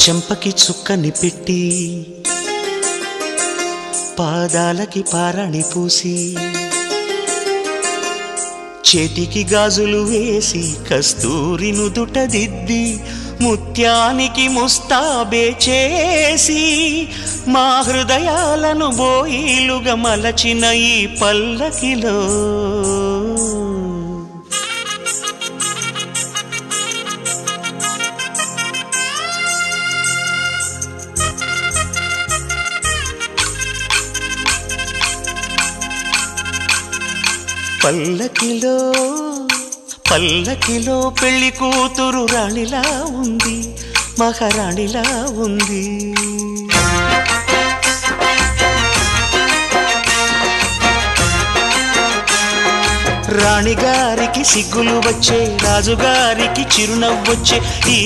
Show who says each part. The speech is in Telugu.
Speaker 1: చెంపకి చుక్కని పెట్టి పాదాలకి పారాణి పూసి చేతికి గాజులు వేసి కస్తూరి నుదుట దిద్ది ముత్యానికి ముస్తాబే చేసి మా హృదయాలను బోయిలుగా మలచిన ఈ పల్లకిలో పల్లకిలో పల్లకిలో పెళ్లి కూతురు రాణిలా ఉంది, మహారాణిలా ఉంది. రాణిగారికి సిగ్గులు వచ్చే, రాజుగారికి చిరునవ్వొచ్చే. ఈ